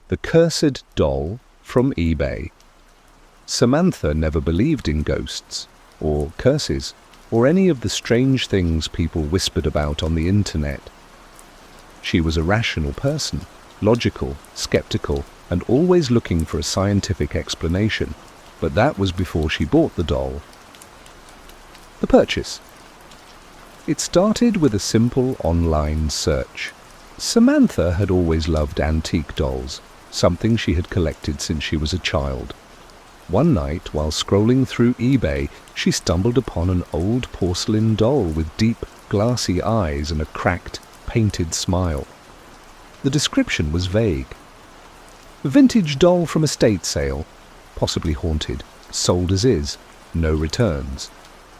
The Cursed Doll from eBay. Samantha never believed in ghosts, or curses, or any of the strange things people whispered about on the internet. She was a rational person, logical, skeptical, and always looking for a scientific explanation, but that was before she bought the doll. The purchase. It started with a simple online search. Samantha had always loved antique dolls, something she had collected since she was a child. One night, while scrolling through eBay, she stumbled upon an old porcelain doll with deep, glassy eyes and a cracked, painted smile. The description was vague. Vintage doll from estate sale, possibly haunted, sold as is, no returns.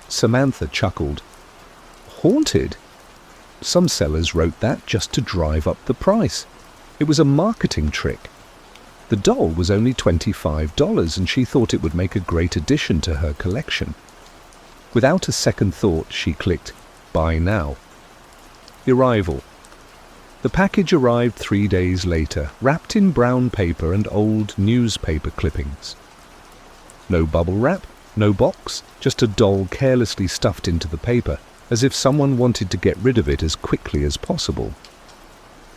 Samantha chuckled. Haunted? Some sellers wrote that just to drive up the price. It was a marketing trick. The doll was only $25 and she thought it would make a great addition to her collection. Without a second thought, she clicked, Buy now. Arrival. The package arrived 3 days later, wrapped in brown paper and old newspaper clippings. No bubble wrap, no box, just a doll carelessly stuffed into the paper, as if someone wanted to get rid of it as quickly as possible.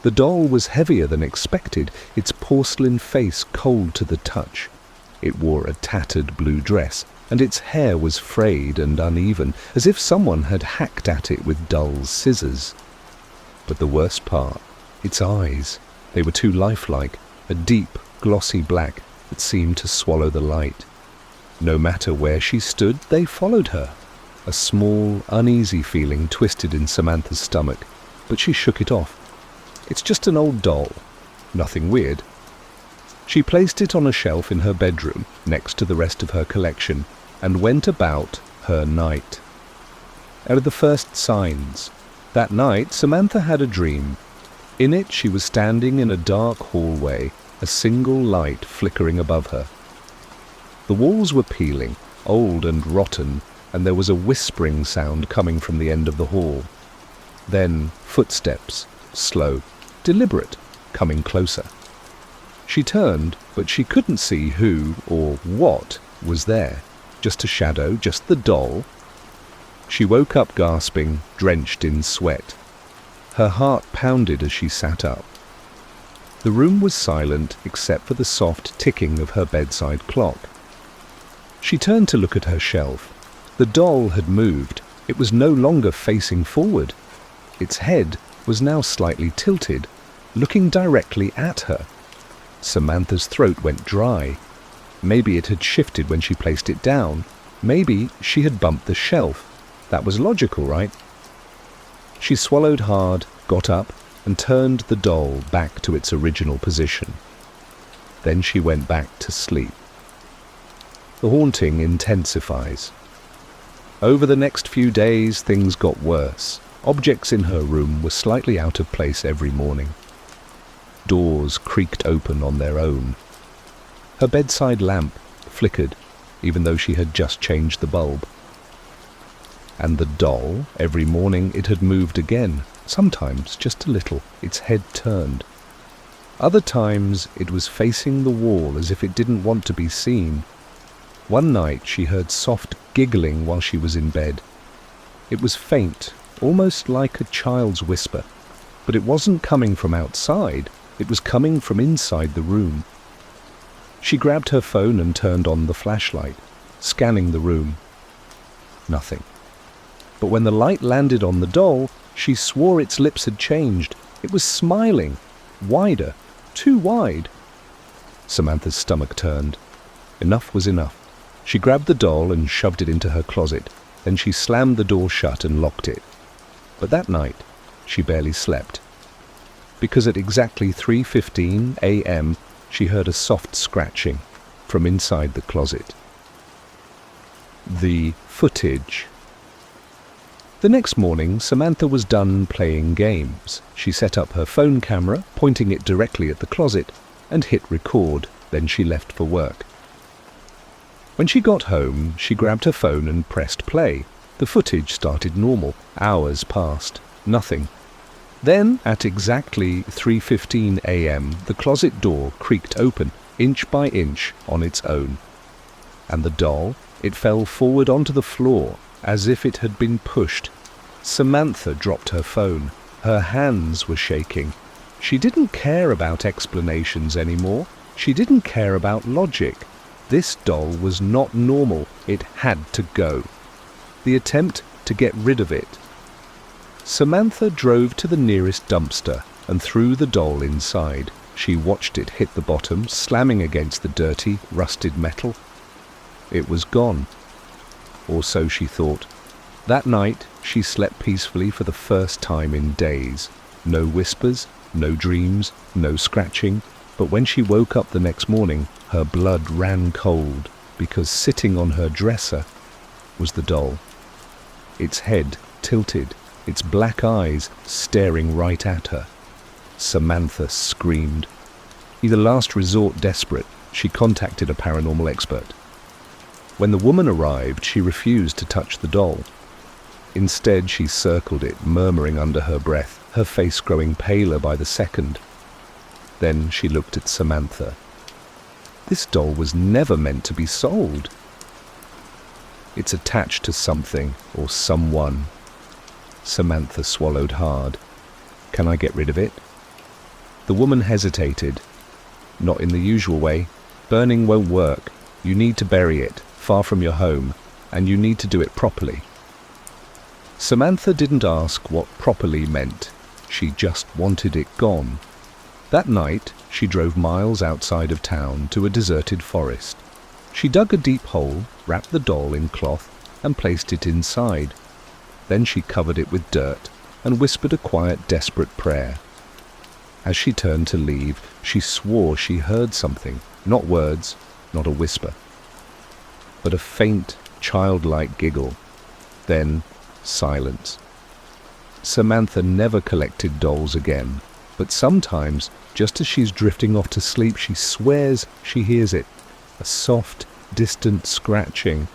The doll was heavier than expected, its porcelain face cold to the touch. It wore a tattered blue dress, and its hair was frayed and uneven, as if someone had hacked at it with dull scissors. But the worst part, its eyes. They were too lifelike, a deep, glossy black that seemed to swallow the light. No matter where she stood, they followed her. A small, uneasy feeling twisted in Samantha's stomach, but she shook it off. It's just an old doll. Nothing weird. She placed it on a shelf in her bedroom, next to the rest of her collection, and went about her night. Out of the first signs. That night, Samantha had a dream. In it, she was standing in a dark hallway, a single light flickering above her. The walls were peeling, old and rotten, and there was a whispering sound coming from the end of the hall. Then footsteps, slow, deliberate, coming closer. She turned, but she couldn't see who or what was there. Just a shadow, just the doll. She woke up gasping, drenched in sweat. Her heart pounded as she sat up. The room was silent except for the soft ticking of her bedside clock. She turned to look at her shelf. The doll had moved. It was no longer facing forward. Its head was now slightly tilted, looking directly at her. Samantha's throat went dry. Maybe it had shifted when she placed it down. Maybe she had bumped the shelf. That was logical, right? She swallowed hard, got up, and turned the doll back to its original position. Then she went back to sleep. The haunting intensifies. Over the next few days, things got worse. Objects in her room were slightly out of place every morning. Doors creaked open on their own. Her bedside lamp flickered, even though she had just changed the bulb. And the doll, every morning it had moved again, sometimes just a little, its head turned. Other times it was facing the wall as if it didn't want to be seen. One night she heard soft giggling while she was in bed. It was faint, almost like a child's whisper, but it wasn't coming from outside, it was coming from inside the room. She grabbed her phone and turned on the flashlight, scanning the room. Nothing. But when the light landed on the doll, she swore its lips had changed. It was smiling, wider, too wide. Samantha's stomach turned. Enough was enough. She grabbed the doll and shoved it into her closet. Then she slammed the door shut and locked it. But that night, she barely slept. Because at exactly 3:15 a.m., she heard a soft scratching from inside the closet. The footage. The next morning, Samantha was done playing games. She set up her phone camera, pointing it directly at the closet, and hit record. Then she left for work. When she got home, she grabbed her phone and pressed play. The footage started normal. Hours passed. Nothing. Then, at exactly 3:15 a.m., the closet door creaked open, inch by inch, on its own. And the doll, it fell forward onto the floor, as if it had been pushed. Samantha dropped her phone. Her hands were shaking. She didn't care about explanations anymore. She didn't care about logic. This doll was not normal. It had to go. The attempt to get rid of it. Samantha drove to the nearest dumpster and threw the doll inside. She watched it hit the bottom, slamming against the dirty, rusted metal. It was gone. Or so she thought. That night, she slept peacefully for the first time in days. No whispers, no dreams, no scratching. But when she woke up the next morning, her blood ran cold, because sitting on her dresser was the doll. Its head tilted, its black eyes staring right at her. Samantha screamed. In the last resort desperate, she contacted a paranormal expert. When the woman arrived, she refused to touch the doll. Instead, she circled it, murmuring under her breath, her face growing paler by the second. Then she looked at Samantha. This doll was never meant to be sold. It's attached to something or someone. Samantha swallowed hard. Can I get rid of it? The woman hesitated. Not in the usual way. Burning won't work. You need to bury it, far from your home, and you need to do it properly. Samantha didn't ask what properly meant. She just wanted it gone. That night, she drove miles outside of town to a deserted forest. She dug a deep hole, wrapped the doll in cloth, and placed it inside. Then she covered it with dirt and whispered a quiet, desperate prayer. As she turned to leave, she swore she heard something, not words, not a whisper, but a faint, childlike giggle. Then silence. Samantha never collected dolls again, but sometimes, just as she's drifting off to sleep, she swears she hears it, a soft, distant scratching,